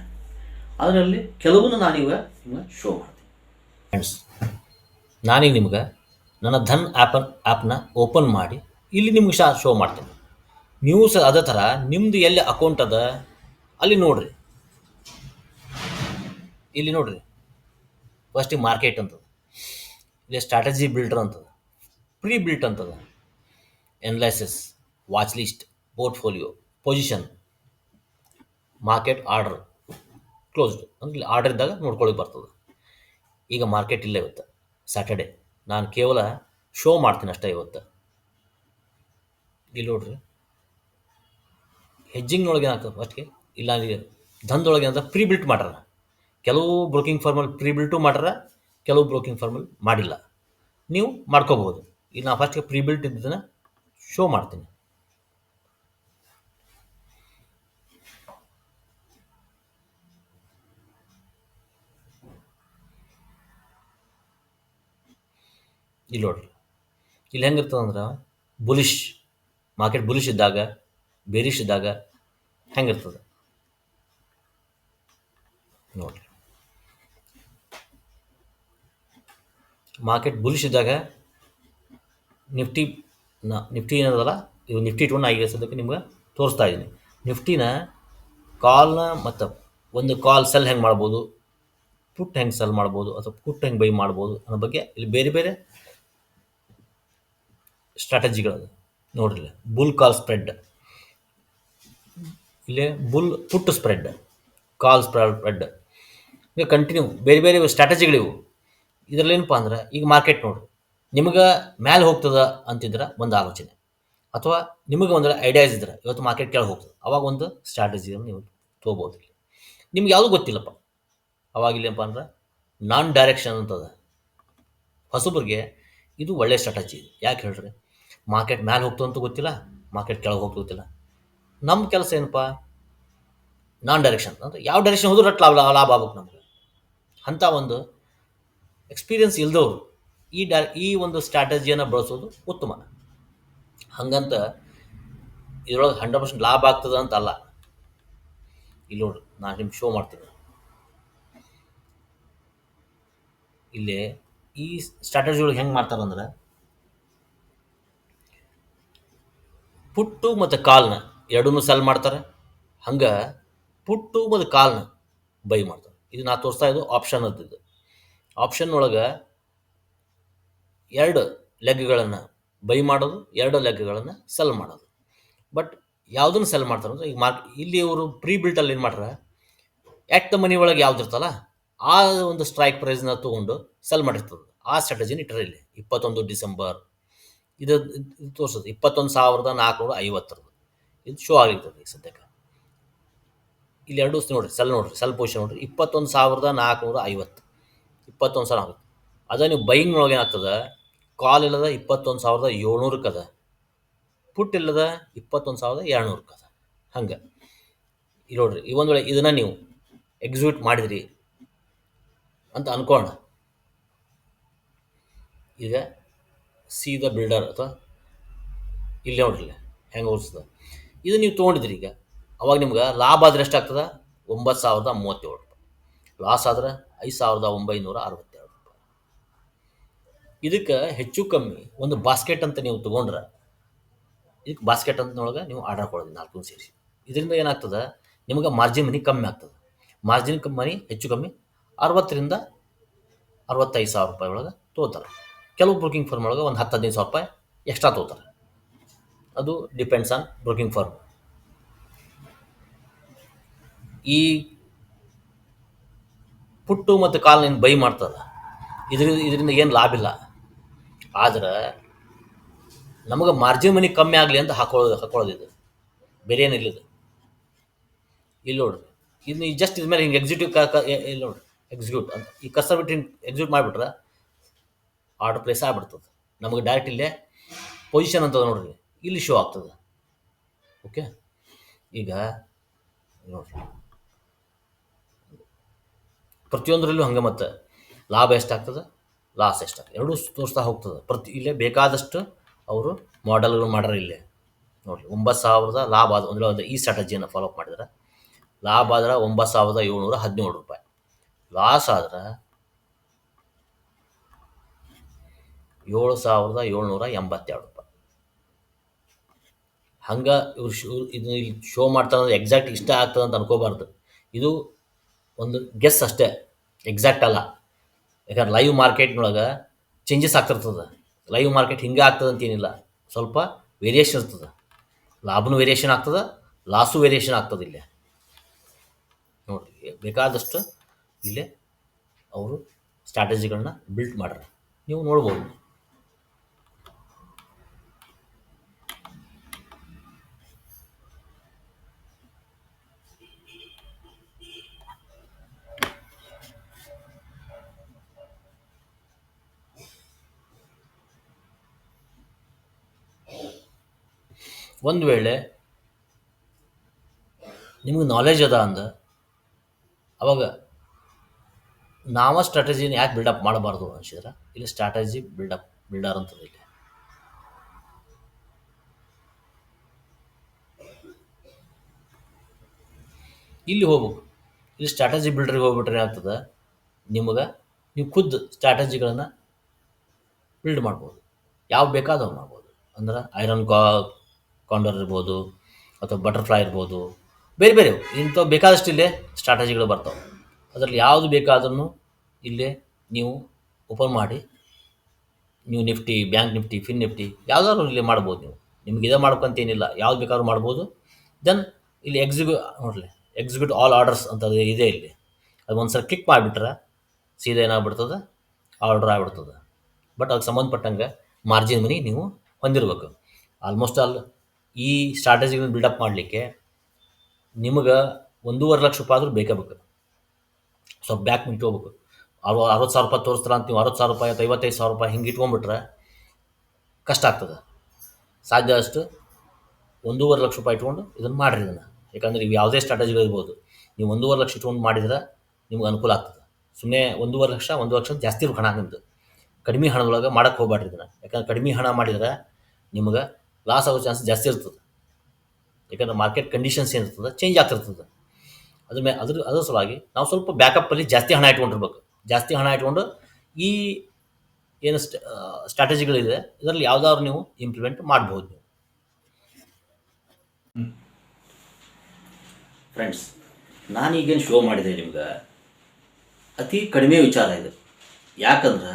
ಅದರಲ್ಲಿ ಕೆಲವನ್ನ ನಾನೀಗ ನಿಮ್ಗೆ ಶೋ ಮಾಡ್ತೀನಿ. ಫ್ರೆಂಡ್ಸ್, ನಾನೀಗ ನಿಮ್ಗೆ ನನ್ನ ಧನ್ ಆ್ಯಪ್ನ ಓಪನ್ ಮಾಡಿ ಇಲ್ಲಿ ನಿಮ್ಗೆ ಶೋ ಮಾಡ್ತೀನಿ. ನೀವು ಸಹ ಅದೇ ಥರ ನಿಮ್ಮದು ಎಲ್ಲಿ ಅಕೌಂಟ್ ಅದ ಅಲ್ಲಿ ನೋಡಿರಿ. ಇಲ್ಲಿ ನೋಡಿರಿ, ಫಸ್ಟಿಗೆ ಮಾರ್ಕೆಟ್ ಅಂತದ, ಇಲ್ಲಿ ಸ್ಟ್ರಾಟಜಿ ಬಿಲ್ಡರ್ ಅಂತದ, ಪ್ರೀ ಬಿಲ್ಟ್ ಅಂತದ, analysis, watch list, portfolio, position, market, order, closed ಅಂದ್ರೆ ಆರ್ಡರ್ ಇದ್ದಾಗ ನೋಡ್ಕೊಳ್ಳಿ ಬರ್ತದೆ. ಈಗ ಮಾರ್ಕೆಟ್ ಇಲ್ಲ, ಇವತ್ತು ಸ್ಯಾಟರ್ಡೆ. ನಾನು ಕೇವಲ ಶೋ ಮಾಡ್ತೀನಿ ಅಷ್ಟೇ ಇವತ್ತು. ಇಲ್ಲಿ ನೋಡ್ರಿ, ಹೆಜ್ಜಿಂಗ್ನೊಳಗೆ ಏನಾಗ್ತದೆ ಫಸ್ಟ್ಗೆ, ಇಲ್ಲ ಧನದೊಳಗೆ ಏನಂತ ಪ್ರೀ ಬಿಲ್ಟ್ ಮಾಡ್ಯಾರ. ಕೆಲವು ಬ್ರೋಕಿಂಗ್ ಫರ್ಮಲ್ಲಿ ಪ್ರೀ ಬಿಲ್ಟು ಮಾಡ್ಯಾರ, ಕೆಲವು ಬ್ರೋಕಿಂಗ್ ಫರ್ಮಲ್ಲಿ ಮಾಡಿಲ್ಲ. ನೀವು ಮಾಡ್ಕೋಬಹುದು. ಈಗ ನಾನು ಫಸ್ಟ್ಗೆ ಪ್ರೀ ಬಿಲ್ಟ್ ಇದ್ದದನ್ನು ಶೋ ಮಾಡ್ತೀನಿ. ಇಲ್ಲಿ ನೋಡ್ರಿ, ಇಲ್ಲಿ ಹೆಂಗಿರ್ತದೆ ಅಂದ್ರೆ ಬುಲಿಶ್ ಮಾರ್ಕೆಟ್, ಬುಲಿಶ್ ಇದ್ದಾಗ, ಬೇರಿಶ್ ಇದ್ದಾಗ ಹೆಂಗಿರ್ತದೆ ನೋಡ್ರಿ. ಮಾರ್ಕೆಟ್ ಬುಲಿಶ್ ಇದ್ದಾಗ ನಿಫ್ಟಿ ನಿಫ್ಟಿ ಏನದಲ್ಲ, ಇವು ನಿಫ್ಟಿ ಇಟ್ಕೊಂಡು ಈಗ ಸದ್ಯಕ್ಕೆ ನಿಮ್ಗೆ ತೋರಿಸ್ತಾ ಇದ್ದೀನಿ. ನಿಫ್ಟಿನ ಕಾಲ್ನ ಮತ್ತು ಒಂದು ಕಾಲ್ ಸೆಲ್ ಹೆಂಗೆ ಮಾಡ್ಬೋದು, ಪುಟ್ ಹೆಂಗೆ ಸೆಲ್ ಮಾಡ್ಬೋದು ಅಥವಾ ಪುಟ್ ಹೆಂಗೆ ಬೈ ಮಾಡ್ಬೋದು ಅನ್ನೋ ಬಗ್ಗೆ ಇಲ್ಲಿ ಬೇರೆ ಬೇರೆ ಸ್ಟ್ರಾಟಜಿಗಳದು ನೋಡ್ರಿ. ಬುಲ್ ಕಾಲ್ ಸ್ಪ್ರೆಡ್, ಇಲ್ಲೇ ಬುಲ್ ಪುಟ್ ಸ್ಪ್ರೆಡ್, ಕಾಲ್ ಸ್ಪ್ರೆಡ್, ಈಗ ಕಂಟಿನ್ಯೂ ಬೇರೆ ಬೇರೆ ಸ್ಟ್ರಾಟಜಿಗಳಿವು. ಇದರಲ್ಲಿ ಏನಪ್ಪ ಅಂದ್ರೆ ಈಗ ಮಾರ್ಕೆಟ್ ನೋಡ್ರಿ, ನಿಮ್ಗೆ ಮೇಲೆ ಹೋಗ್ತದ ಅಂತಿದ್ರೆ ಒಂದು ಆಲೋಚನೆ, ಅಥವಾ ನಿಮಗೆ ಒಂದು ಐಡಿಯಾಸ್ ಇದ್ರೆ ಇವತ್ತು ಮಾರ್ಕೆಟ್ ಕೆಳಗೆ ಹೋಗ್ತದೆ, ಅವಾಗ ಒಂದು ಸ್ಟ್ರಾಟಜಿಯನ್ನು ನೀವು ತೊಗೋಬೋದು. ನಿಮ್ಗೆ ಯಾವುದು ಗೊತ್ತಿಲ್ಲಪ್ಪ, ಅವಾಗ ಇಲ್ಲೇನಪ್ಪ ಅಂದ್ರೆ ನಾನ್ ಡೈರೆಕ್ಷನ್ ಅಂತದ. ಹೊಸಬ್ರಿಗೆ ಇದು ಒಳ್ಳೆಯ ಸ್ಟ್ರಾಟಜಿ. ಯಾಕೆ ಹೇಳ್ರಿ, ಮಾರ್ಕೆಟ್ ಮೇಲೆ ಹೋಗ್ತದೆ ಅಂತ ಗೊತ್ತಿಲ್ಲ, ಮಾರ್ಕೆಟ್ ಕೆಳಗೆ ಹೋಗ್ತದೆ ಗೊತ್ತಿಲ್ಲ. ನಮ್ಮ ಕೆಲಸ ಏನಪ್ಪ, ನಾನ್ ಡೈರೆಕ್ಷನ್ ಅಂದರೆ ಯಾವ ಡೈರೆಕ್ಷನ್ ಹೋದ್ರೂ ರಟ್ ಲಾಭ ಆಗ್ಬೇಕು ನಮಗೆ. ಅಂಥ ಒಂದು ಎಕ್ಸ್ಪೀರಿಯನ್ಸ್ ಇಲ್ದವರು ಈ ಒಂದು ಸ್ಟ್ರಾಟಜಿಯನ್ನು ಬಳಸೋದು ಉತ್ತಮ. ಹಂಗಂತ ಇದರೊಳಗೆ 100% ಲಾಭ ಆಗ್ತದೆ ಅಂತ ಅಲ್ಲ. ಇಲ್ಲಿ ನೋಡ್ರಿ, ನಾನು ನಿಮ್ಗೆ ಶೋ ಮಾಡ್ತೀನಿ. ಇಲ್ಲಿ ಈ ಸ್ಟ್ರಾಟಜಿ ಒಳಗೆ ಹೆಂಗೆ ಮಾಡ್ತಾರಂದ್ರೆ, ಪುಟ್ಟು ಮತ್ತು ಕಾಲ್ನ ಎರಡನ್ನೂ ಸೆಲ್ ಮಾಡ್ತಾರೆ. ಹಂಗೆ ಪುಟ್ಟು ಮತ್ತು ಕಾಲ್ನ ಬೈ ಮಾಡ್ತಾರೆ. ಇದು ನಾ ತೋರಿಸ್ತಾ ಇದ್ದು ಆಪ್ಷನ್ ಅಂತಿದ್ದು. ಆಪ್ಷನ್ ಒಳಗೆ 2 ಲೆಗ್ಗಳನ್ನು ಬೈ ಮಾಡೋದು, 2 ಲೆಗ್ಗಳನ್ನು ಸೆಲ್ ಮಾಡೋದು. ಬಟ್ ಯಾವುದನ್ನು ಸೆಲ್ ಮಾಡ್ತಾರೆ ಅಂದರೆ, ಈಗ ಇಲ್ಲಿ ಇವರು ಪ್ರೀ ಬಿಲ್ಟಲ್ಲಿ ಏನು ಮಾಡ್ತಾರೆ, ಎಟ್ ದ ಮನಿ ಒಳಗೆ ಯಾವ್ದು ಇರ್ತಲ್ಲ ಆ ಒಂದು ಸ್ಟ್ರೈಕ್ ಪ್ರೈಸ್ನ ತೊಗೊಂಡು ಸೆಲ್ ಮಾಡಿರ್ತದೆ. ಆ ಸ್ಟ್ರಾಟಜಿನ ಇಟ್ಟರೆ ಇಲ್ಲಿ 21 ಡಿಸೆಂಬರ್ ಇದು ತೋರಿಸೋದು 21,450 ಇದು ಶೋ ಆಗಿರ್ತದೆ ಈಗ ಸದ್ಯಕ್ಕೆ. ಇಲ್ಲಿ 2 ನೋಡಿರಿ, ಸೆಲ್ ಪೊಸಿಷನ್ ನೋಡಿರಿ, 21,450, 21,000 ಆಗುತ್ತೆ. ಅದೇ ನೀವು ಬೈಯಿಂಗ್ ಒಳಗೆ ಏನಾಗ್ತದೆ, ಕಾಲ್ ಇಲ್ಲದ 21,700 ಅದ, ಪುಟ್ ಇಲ್ಲದ 21,200 ಅದ. ಹಂಗೆ ಇಲ್ಲಿ ನೋಡ್ರಿ, ಈ ಒಂದು ವೇಳೆ ಇದನ್ನು ನೀವು ಎಕ್ಸಿಕ್ಯೂಟ್ ಮಾಡಿದ್ರಿ ಅಂತ ಅನ್ಕೋಣ. ಈಗ ಸೀದಾ ಬಿಲ್ಡರ್ ಅಥವಾ ಇಲ್ಲಿ ನೋಡ್ರಿ ಹೆಂಗೆ ಓಡಿಸ್ತದೆ, ಇದು ನೀವು ತೊಗೊಂಡಿದ್ರಿ. ಈಗ ಅವಾಗ ನಿಮ್ಗೆ ಲಾಭ ಆದರೆ ಎಷ್ಟಾಗ್ತದೆ, 9,037 ರೂಪಾಯಿ. ಲಾಸ್ ಆದ್ರೆ 5,962 ರೂಪಾಯಿ. ಇದಕ್ಕೆ ಹೆಚ್ಚು ಕಮ್ಮಿ ಒಂದು ಬಾಸ್ಕೆಟ್ ಅಂತ ನೀವು ತೊಗೊಂಡ್ರೆ, ಇದಕ್ಕೆ ಬಾಸ್ಕೆಟ್ ಅಂತನೊಳಗೆ ನೀವು ಆರ್ಡರ್ ಕೊಡೋದು 4 ಸೇರಿಸಿ. ಇದರಿಂದ ಏನಾಗ್ತದೆ, ನಿಮಗೆ ಮಾರ್ಜಿನ್ ಮನಿ ಕಮ್ಮಿ ಆಗ್ತದೆ. ಮಾರ್ಜಿನ್ ಮನಿ ಹೆಚ್ಚು ಕಮ್ಮಿ 60,000 65,000 ರೂಪಾಯಿ ಒಳಗೆ ತೊಗೋತಾರೆ. ಕೆಲವು ಬ್ರೋಕಿಂಗ್ ಫರ್ಮ್ ಒಳಗೆ ಒಂದು 10,000-15,000 ರೂಪಾಯಿ ಎಕ್ಸ್ಟ್ರಾ ತೊಗೋತಾರೆ. ಅದು ಡಿಪೆಂಡ್ಸ್ ಆನ್ ಬ್ರೋಕಿಂಗ್ ಫರ್ಮ್. ಈ ಪುಟ್ಟು ಮತ್ತು ಕಾಲ್ನ ಬೈ ಮಾಡ್ತದೆ, ಇದರಿಂದ ಏನು ಲಾಭ ಇಲ್ಲ. ಆದ್ರೆ ನಮಗೆ ಮಾರ್ಜಿನ್ ಮನಿ ಕಮ್ಮಿ ಆಗಲಿ ಅಂತ ಹಾಕೊಳ್ಳೋದಿದೆ, ಬೇರೆ ಏನಿಲ್ಲ. ಇಲ್ಲಿ ನೋಡ್ರಿ, ಇದು ಜಸ್ಟ್ ಇದ್ಮೇಲೆ ಹಿಂಗೆ ಇಲ್ಲಿ ನೋಡ್ರಿ ಎಕ್ಸಿಕ್ಯೂಟ್ ಅಂತ ಈ ಕರ್ಸರ್ ಬಿಟ್ಟು ಹಿಂಗೆ ಎಕ್ಸಿಕ್ಯೂಟ್ ಮಾಡಿಬಿಟ್ರೆ ಆರ್ಡರ್ ಪ್ಲೇಸ್ ಆಗಿಬಿಡ್ತದೆ. ನಮಗೆ ಡೈರೆಕ್ಟ್ ಇಲ್ಲೇ ಪೊಸಿಷನ್ ಅಂತದ ನೋಡ್ರಿ, ಇಲ್ಲಿ ಶೋ ಆಗ್ತದೆ. ಓಕೆ, ಈಗ ನೋಡ್ರಿ ಪ್ರತಿಯೊಂದರಲ್ಲೂ ಹಂಗೆ ಮತ್ತೆ ಲಾಭ ಎಷ್ಟಾಗ್ತದೆ, ಲಾಸ್ ಎಷ್ಟಾಗ್ತದೆ, ಎರಡೂ ತೋರಿಸ್ತಾ ಹೋಗ್ತದೆ. ಇಲ್ಲೇ ಬೇಕಾದಷ್ಟು ಅವರು ಮಾಡೆಲ್ಗಳು ಮಾಡ್ಯಾರ. ಇಲ್ಲೇ ನೋಡಿರಿ, 9,000 ಲಾಭ ಆದ ಒಂದು ಈ ಸ್ಟ್ರಾಟಜಿಯನ್ನು ಫಾಲೋಅಪ್ ಮಾಡಿದ್ರೆ ಲಾಭ ಆದ್ರೆ 9,717 ರೂಪಾಯಿ, ಲಾಸ್ ಆದ್ರೆ 7,782 ರೂಪಾಯಿ. ಹಂಗೆ ಇವ್ರು ಇದನ್ನ ಶೋ ಮಾಡ್ತಾರೆ. ಎಕ್ಸಾಕ್ಟ್ ಇಷ್ಟ ಆಗ್ತದೆ ಅಂತ ಅನ್ಕೋಬಾರ್ದು. ಇದು ಒಂದು ಗೆಸ್ ಅಷ್ಟೇ, ಎಕ್ಸಾಕ್ಟ್ ಅಲ್ಲ. ಯಾಕಂದ್ರೆ ಲೈವ್ ಮಾರ್ಕೆಟ್ನೊಳಗೆ ಚೇಂಜಸ್ ಆಗ್ತಿರ್ತದೆ. ಲೈವ್ ಮಾರ್ಕೆಟ್ ಹಿಂಗೆ ಆಗ್ತದೆ ಅಂತೇನಿಲ್ಲ, ಸ್ವಲ್ಪ ವೇರಿಯೇಷನ್ ಇರ್ತದೆ. ಲಾಭನೂ ವೇರಿಯೇಷನ್ ಆಗ್ತದೆ, ಲಾಸು ವೇರಿಯೇಷನ್ ಆಗ್ತದೆ. ಇಲ್ಲೇ ನೋಡಿರಿ, ಬೇಕಾದಷ್ಟು ಇಲ್ಲೇ ಅವರು ಸ್ಟ್ರಾಟಜಿಗಳನ್ನ ಬಿಲ್ಟ್ ಮಾಡ್ಯಾರ, ನೀವು ನೋಡ್ಬೋದು. ಒಂದು ವೇಳೆ ನಿಮಗೆ ನಾಲೆಜ್ ಅದ ಅಂದ್ರೆ ಅವಾಗ ಸ್ಟ್ರಾಟಜಿನ ಯಾಕೆ ಬಿಲ್ಡಪ್ ಮಾಡಬಾರ್ದು ಅನ್ಸಿದ್ರೆ, ಇಲ್ಲಿ ಸ್ಟ್ರಾಟಜಿ ಬಿಲ್ಡರ್ ಅಂತದೆ. ಇಲ್ಲಿ ಹೋಗ್ಬೇಕು, ಇಲ್ಲಿ ಸ್ಟ್ರಾಟಜಿ ಬಿಲ್ಡರ್ಗೆ ಹೋಗ್ಬಿಟ್ರೆ ಆಗ್ತದೆ ನಿಮಗೆ, ನೀವು ಖುದ್ದು ಸ್ಟ್ರಾಟಜಿಗಳನ್ನು ಬಿಲ್ಡ್ ಮಾಡ್ಬೋದು. ಯಾವ ಬೇಕಾದವು ಮಾಡ್ಬೋದು. ಅಂದ್ರೆ ಐರನ್ ಕಾಂಡರ್ ಇರ್ಬೋದು, ಅಥವಾ ಬಟರ್ಫ್ಲೈ ಇರ್ಬೋದು, ಬೇರೆ ಬೇರೆ ಇಂಥವು ಬೇಕಾದಷ್ಟು ಇಲ್ಲೇ ಸ್ಟ್ರಾಟಜಿಗಳು ಬರ್ತಾವೆ. ಅದರಲ್ಲಿ ಯಾವುದು ಬೇಕಾದ್ರೂ ಇಲ್ಲೇ ನೀವು ಓಪನ್ ಮಾಡಿ ನೀವು Nifty, bank Nifty, fin Nifty ಯಾವುದಾದ್ರು ಇಲ್ಲಿ ಮಾಡ್ಬೋದು. ನಿಮ್ಗೆ ಇದೇ ಮಾಡ್ಬೇಕಂತೇನಿಲ್ಲ, ಯಾವ್ದು ಬೇಕಾದ್ರೂ ಮಾಡ್ಬೋದು. ದೆನ್ ಇಲ್ಲಿ ಎಕ್ಸಿಕ್ಯೂಟ್ ಆಲ್ ಆರ್ಡರ್ಸ್ ಅಂತ ಇದೆ ಇಲ್ಲಿ. ಅದು ಒಂದು ಸಲ ಕ್ಲಿಕ್ ಮಾಡಿಬಿಟ್ರೆ ಸೀದಾ ಏನಾಗ್ಬಿಡ್ತದೆ, ಆರ್ಡ್ರ್ ಆಗಿಬಿಡ್ತದೆ. ಬಟ್ ಅದಕ್ಕೆ ಸಂಬಂಧಪಟ್ಟಂಗೆ ಮಾರ್ಜಿನ್ ಮನಿ ನೀವು ಹೊಂದಿರಬೇಕು. ಆಲ್ಮೋಸ್ಟ್ ಆಲ್ ಈ ಸ್ಟ್ರಾಟಜಿಗಳನ್ನ ಬಿಲ್ಡಪ್ ಮಾಡಲಿಕ್ಕೆ ನಿಮಗೆ 1.5 ಲಕ್ಷ ರೂಪಾಯಿ ಆದರೂ ಬೇಕೇ ಬೇಕು. ಸ್ವಲ್ಪ ಬ್ಯಾಕ್ ಇಟ್ಕೋಬೇಕು. 60,000 ರೂಪಾಯಿ ತೋರಿಸ್ತಾರ ಅಂತ ನೀವು 60,000 ರೂಪಾಯಿ ಅಥವಾ 55,000 ರೂಪಾಯಿ ಹಿಂಗೆ ಇಟ್ಕೊಂಡ್ಬಿಟ್ರೆ ಕಷ್ಟ ಆಗ್ತದೆ. ಸಾಧ್ಯ ಅಷ್ಟು 1.5 ಲಕ್ಷ ರೂಪಾಯಿ ಇಟ್ಕೊಂಡು ಇದನ್ನು ಮಾಡಿರಿ. ಇದನ್ನು ಯಾಕಂದರೆ ಇವು ಯಾವುದೇ ಸ್ಟ್ರಾಟಜಿಗಳಿರ್ಬೋದು, ನೀವು 1.5 ಲಕ್ಷ ಇಟ್ಕೊಂಡು ಮಾಡಿದ್ರೆ ನಿಮ್ಗೆ ಅನುಕೂಲ ಆಗ್ತದೆ. ಸುಮ್ಮನೆ 1.5 ಲಕ್ಷ 1 ಲಕ್ಷ ಜಾಸ್ತಿ ಇರೋ ಹಣ ನಿಮ್ಮದು. ಕಡಿಮೆ ಹಣದೊಳಗೆ ಮಾಡೋಕ್ಕೆ ಹೋಗ್ಬೇಡ್ರಿ ಇದನ್ನು. ಯಾಕಂದ್ರೆ ಕಡಿಮೆ ಹಣ ಮಾಡಿದ್ರೆ ನಿಮ್ಗೆ ಲಾಸ್ ಆಗೋ ಚಾನ್ಸ್ ಜಾಸ್ತಿ ಇರ್ತದೆ. ಯಾಕಂದ್ರೆ ಮಾರ್ಕೆಟ್ ಕಂಡೀಷನ್ಸ್ ಏನಿರ್ತದೆ ಚೇಂಜ್ ಆಗ್ತಿರ್ತದೆ. ಅದ್ರ ಸಲುವಾಗಿ ನಾವು ಸ್ವಲ್ಪ ಬ್ಯಾಕಪ್ಪಲ್ಲಿ ಜಾಸ್ತಿ ಹಣ ಇಟ್ಕೊಂಡಿರ್ಬೇಕು. ಜಾಸ್ತಿ ಹಣ ಇಟ್ಕೊಂಡು ಈ ಏನು ಸ್ಟ್ರಾಟಜಿಗಳಿದೆ ಇದರಲ್ಲಿ ಯಾವುದಾದ್ರು ನೀವು ಇಂಪ್ಲಿಮೆಂಟ್ ಮಾಡ್ಬೋದು. ನೀವು ಫ್ರೆಂಡ್ಸ್, ನಾನೀಗೇನು ಶೋ ಮಾಡಿದೆ ನಿಮ್ಗೆ ಅತಿ ಕಡಿಮೆ ವಿಚಾರ ಇದು. ಯಾಕಂದ್ರೆ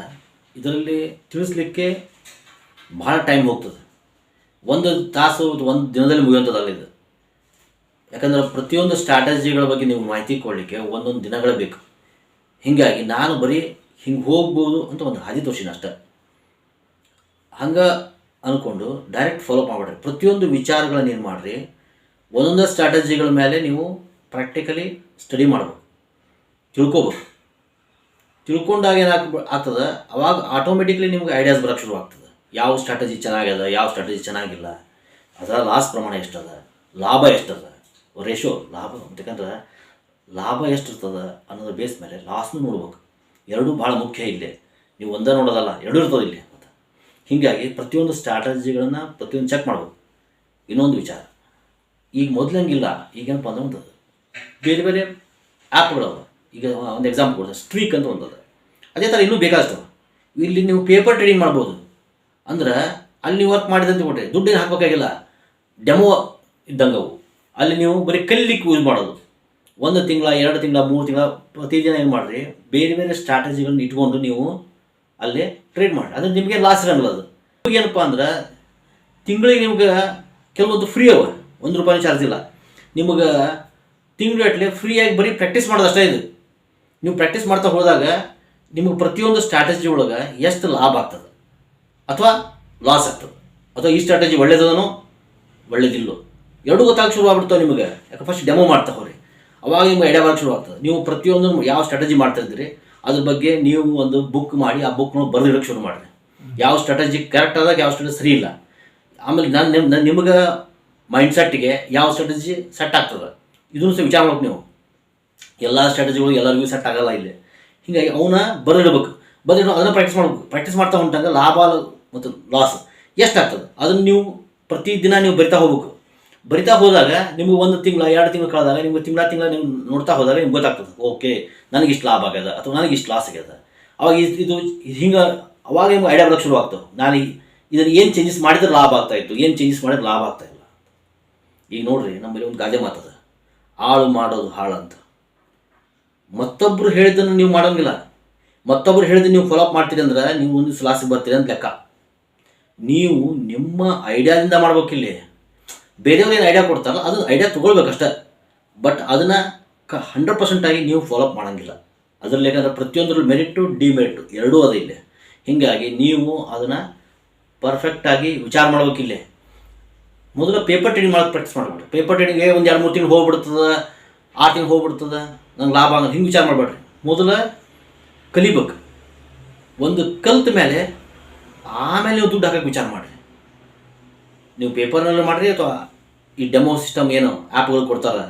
ಇದರಲ್ಲಿ ತಿಳಿಸ್ಲಿಕ್ಕೆ ಭಾಳ ಟೈಮ್ ಹೋಗ್ತದೆ. 1 ತಾಸು 1 ದಿನದಲ್ಲಿ ಮುಗಿಯುವಂಥದ್ದಲ್ಲ ಇದು. ಯಾಕಂದ್ರೆ ಪ್ರತಿಯೊಂದು ಸ್ಟ್ರಾಟಜಿಗಳ ಬಗ್ಗೆ ನೀವು ಮಾಹಿತಿ ಕೊಡಲಿಕ್ಕೆ ಒಂದೊಂದು ದಿನಗಳೇ ಬೇಕು. ಹೀಗಾಗಿ ನಾನು ಬರೀ ಹಿಂಗೆ ಹೋಗ್ಬೋದು ಅಂತ ಒಂದು ಹಾದಿ ತೋರಿಸಿನ ಅಷ್ಟೆ. ಹಂಗೆ ಅಂದ್ಕೊಂಡು ಡೈರೆಕ್ಟ್ ಫಾಲೋ ಮಾಡಿಬಿಡ್ರಿ. ಪ್ರತಿಯೊಂದು ವಿಚಾರಗಳನ್ನ ಏನು ಮಾಡಿರಿ, ಒಂದೊಂದು ಸ್ಟ್ರಾಟಜಿಗಳ ಮೇಲೆ ನೀವು ಪ್ರಾಕ್ಟಿಕಲಿ ಸ್ಟಡಿ ಮಾಡ್ಬೇಕು, ತಿಳ್ಕೊಬೇಕು. ತಿಳ್ಕೊಂಡಾಗ ಆಗ್ತದೆ, ಅವಾಗ ಆಟೋಮೆಟಿಕ್ಲಿ ನಿಮ್ಗೆ ಐಡಿಯಾಸ್ ಬರೋಕ್ಕೆ ಶುರು ಆಗ್ತದೆ. ಯಾವ ಸ್ಟ್ರಾಟಜಿ ಚೆನ್ನಾಗ್ಯದ, ಯಾವ ಸ್ಟ್ರಾಟಜಿ ಚೆನ್ನಾಗಿಲ್ಲ, ಅದರ ಲಾಸ್ ಪ್ರಮಾಣ ಎಷ್ಟದ, ಲಾಭ ಎಷ್ಟದ, ರೇಷೋ ಲಾಭ. ಯಾಕಂದ್ರೆ ಲಾಭ ಎಷ್ಟಿರ್ತದೆ ಅನ್ನೋದ್ರ ಬೇಸ್ ಮೇಲೆ ಲಾಸ್ನೂ ನೋಡ್ಬೇಕು. ಎರಡೂ ಭಾಳ ಮುಖ್ಯ ಇಲ್ಲೇ. ನೀವು ಒಂದೇ ನೋಡೋದಲ್ಲ, ಎರಡೂ ಇರ್ತದೆ ಇಲ್ಲಿ. ಮತ್ತು ಹೀಗಾಗಿ ಪ್ರತಿಯೊಂದು ಸ್ಟ್ರಾಟಜಿಗಳನ್ನು ಪ್ರತಿಯೊಂದು ಚೆಕ್ ಮಾಡ್ಬೇಕು. ಇನ್ನೊಂದು ವಿಚಾರ, ಈಗ ಮೊದಲಂಗಿಲ್ಲ. ಈಗೇನಪ್ಪ ಅಂದ್ರೆ ಒಂದು ಬೇರೆ ಬೇರೆ ಆ್ಯಪ್ಗಳವ. ಈಗ ಒಂದು ಎಕ್ಸಾಂಪಲ್ ಕೊಡ್ತಾರೆ, ಸ್ಟ್ರೀಕ್ ಅಂತ ಒಂದದ. ಅದೇ ಥರ ಇನ್ನೂ ಬೇಕಾಗ್ತವೆ. ಇಲ್ಲಿ ನೀವು ಪೇಪರ್ ಟ್ರೇಡಿಂಗ್ ಮಾಡ್ಬೋದು. ಅಂದ್ರೆ ಅಲ್ಲಿ ನೀವು ವರ್ಕ್ ಮಾಡಿದಂತ ಕೊಟ್ಟರೆ ದುಡ್ಡೇನು ಹಾಕಬೇಕಾಗಿಲ್ಲ, ಡೆಮೋ ಇದ್ದಂಗೆ ಅವು. ಅಲ್ಲಿ ನೀವು ಬರೀ ಕಲಿಲಿಕ್ಕೆ ಯೂಸ್ ಮಾಡೋದು. 1 ತಿಂಗಳ, 2 ತಿಂಗಳ, 3 ತಿಂಗಳ ಪ್ರತಿದಿನ ಏನು ಮಾಡಿರಿ, ಬೇರೆ ಬೇರೆ ಸ್ಟ್ರಾಟಜಿಗಳನ್ನ ಇಟ್ಕೊಂಡು ನೀವು ಅಲ್ಲೇ ಟ್ರೇಡ್ ಮಾಡಿ. ಅಂದರೆ ನಿಮಗೆ ಲಾಸ್ ಇರೋಂಗಿಲ್ಲ. ಅದು ಏನಪ್ಪ ಅಂದ್ರೆ ತಿಂಗಳಿಗೆ ನಿಮ್ಗೆ ಕೆಲವೊಂದು ಫ್ರೀ ಅವ, 1 ರೂಪಾಯಿ ಚಾರ್ಜ್ ಇಲ್ಲ. ನಿಮಗೆ ತಿಂಗಳಗಟ್ಟಲೆ ಫ್ರೀಯಾಗಿ ಬರೀ ಪ್ರಾಕ್ಟೀಸ್ ಮಾಡೋದಷ್ಟೇ ಇದು. ನೀವು ಪ್ರಾಕ್ಟೀಸ್ ಮಾಡ್ತಾ ಹೋದಾಗ ನಿಮಗೆ ಪ್ರತಿಯೊಂದು ಸ್ಟ್ರಾಟಜಿ ಒಳಗೆ ಎಷ್ಟು ಲಾಭ ಆಗ್ತದೆ ಅಥವಾ ಲಾಸ್ ಆಗ್ತದೆ, ಅಥವಾ ಈ ಸ್ಟ್ರಾಟಜಿ ಒಳ್ಳೇದನೋ ಒಳ್ಳೇದಿಲ್ಲೋ ಎರಡೂ ಗೊತ್ತಾಗ ಶುರು ಆಗ್ಬಿಡ್ತಾವೆ ನಿಮಗೆ. ಯಾಕೆ ಫಸ್ಟ್ ಡೆಮೋ ಮಾಡ್ತಾ ಹೋಗ್ರಿ, ಅವಾಗ ನಿಮ್ಗೆ ಐಡಿಯಾ ಬರೋಕ್ಕೆ ಶುರು ಆಗ್ತದೆ. ನೀವು ಪ್ರತಿಯೊಂದು ಯಾವ ಸ್ಟ್ರಾಟಜಿ ಮಾಡ್ತಾ ಇದ್ದೀರಿ ಅದ್ರ ಬಗ್ಗೆ ನೀವು ಒಂದು ಬುಕ್ ಮಾಡಿ ಆ ಬುಕ್ನ ಬರೆದಿಡೋಕ್ಕೆ ಶುರು ಮಾಡಿರಿ. ಯಾವ ಸ್ಟ್ರಾಟಜಿ ಕರೆಕ್ಟ್ ಆದಾಗ ಯಾವ ಸ್ಟ್ರಾಟಜಿ ಸರಿ ಇಲ್ಲ. ಆಮೇಲೆ ನಿಮಗೆ ಮೈಂಡ್ ಸೆಟ್ಗೆ ಯಾವ ಸ್ಟ್ರಾಟಜಿ ಸೆಟ್ ಆಗ್ತದೆ ಇದನ್ನು ಸಹ ವಿಚಾರ ಮಾಡ್ಬೇಕು. ನೀವು ಎಲ್ಲ ಸ್ಟ್ರಾಟಜಿಗಳು ಎಲ್ಲರಿಗೂ ಸೆಟ್ ಆಗಲ್ಲ ಇಲ್ಲಿ. ಹೀಗಾಗಿ ಅವನ್ನ ಬರೆದಿಡಬೇಕು. ಬರೆದಿಡೋ ಅದನ್ನು ಪ್ರಾಕ್ಟೀಸ್ ಮಾಡಬೇಕು. ಪ್ರಾಕ್ಟೀಸ್ ಮಾಡ್ತಾ ಹೊಂಟಾಗ ಲಾಭ ಮತ್ತು ಲಾಸ್ ಎಷ್ಟಾಗ್ತದೆ ಅದನ್ನು ನೀವು ಪ್ರತಿದಿನ ನೀವು ಬರಿತಾ ಹೋಗ್ಬೇಕು. ಬರಿತಾ ಹೋದಾಗ ನಿಮಗೆ 1 ತಿಂಗಳ 2 ತಿಂಗಳು ಕಳೆದಾಗ ನಿಮ್ಗೆ ತಿಂಗಳ ನೀವು ನೋಡ್ತಾ ಹೋದಾಗ ನಿಮ್ಗೆ ಗೊತ್ತಾಗ್ತದೆ, ಓಕೆ ನನಗೆ ಇಷ್ಟು ಲಾಭ ಆಗ್ಯದ ಅಥವಾ ನನಗೆ ಇಷ್ಟು ಲಾಸ್ ಆಗ್ಯದ. ಅವಾಗ ಇದು ಹಿಂಗೆ ಅವಾಗ ನಿಮ್ಗೆ ಐಡಿಯಾ ಬರೋಕ್ಕೆ ಶುರು ಆಗ್ತವೆ. ನಾನು ಇದನ್ನು ಏನು ಚೇಂಜಸ್ ಮಾಡಿದ್ರೆ ಲಾಭ ಆಗ್ತಾಯಿತ್ತು, ಏನು ಚೇಂಜಸ್ ಮಾಡಿದ್ರೆ ಲಾಭ ಆಗ್ತಾಯಿಲ್ಲ. ಈಗ ನೋಡ್ರಿ, ನಮ್ಮಲ್ಲಿ ಒಂದು ಗಾದೆ ಮಾತದ, ಆಳು ಮಾಡೋದು ಹಾಳು ಅಂತ. ಮತ್ತೊಬ್ಬರು ಹೇಳಿದ್ದನ್ನು ನೀವು ಮಾಡೋಂಗಿಲ್ಲ. ಮತ್ತೊಬ್ಬರು ಹೇಳಿದ್ರೆ ನೀವು ಫಾಲೋ ಅಪ್ ಮಾಡ್ತೀರಿ ಅಂದ್ರೆ ನೀವು ಒಂದು ಲಾಸಿಗೆ ಬರ್ತೀರಿ ಅಂತ ಲೆಕ್ಕ. ನೀವು ನಿಮ್ಮ ಐಡಿಯಾದಿಂದ ಮಾಡ್ಬೇಕಿಲ್ಲಿ. ಬೇರೆಯವ್ರು ಏನು ಐಡಿಯಾ ಕೊಡ್ತಾರಲ್ಲ ಅದನ್ನು ಐಡಿಯಾ ತೊಗೊಳ್ಬೇಕಷ್ಟೆ. ಬಟ್ ಅದನ್ನು 100% ಆಗಿ ನೀವು ಫಾಲೋ ಅಪ್ ಮಾಡೋಂಗಿಲ್ಲ. ಅದರಲ್ಲಿ ಯಾಕಂದ್ರೆ ಪ್ರತಿಯೊಂದರಲ್ಲಿ ಮೆರಿಟು ಡಿಮೆರಿಟು ಎರಡೂ ಅದ ಇಲ್ಲಿ. ಹೀಗಾಗಿ ನೀವು ಅದನ್ನು ಪರ್ಫೆಕ್ಟಾಗಿ ವಿಚಾರ ಮಾಡ್ಬೇಕಿಲ್ಲಿ. ಮೊದಲು ಪೇಪರ್ ಟ್ರೇಡಿಂಗ್ ಮಾಡೋಕ್ಕೆ ಪ್ರಾಕ್ಟೀಸ್ ಮಾಡಬೇಡ್ರಿ. ಪೇಪರ್ ಟ್ರೇಡಿಂಗ್ಗೆ ಒಂದು 2-3 ತಿಂಗಳು ಹೋಗ್ಬಿಡ್ತದೆ, 6 ತಿಂಗಳು ಹೋಗ್ಬಿಡ್ತದೆ, ನಂಗೆ ಲಾಭ ಆಗಲ್ಲ ಹಿಂಗೆ ವಿಚಾರ ಮಾಡಬೇಡ್ರಿ. ಮೊದಲು ಕಲಿಬೇಕು. ಒಂದು ಕಲ್ತ ಮೇಲೆ ಆಮೇಲೆ ನೀವು ದುಡ್ಡು ಹಾಕೋಕ್ಕೆ ವಿಚಾರ ಮಾಡಿರಿ. ನೀವು ಪೇಪರ್ನಲ್ಲಿ ಮಾಡಿರಿ ಅಥವಾ ಈ ಡೆಮೋ ಸಿಸ್ಟಮ್ ಏನು ಆ್ಯಪ್ಗಳು ಕೊಡ್ತಾರೆ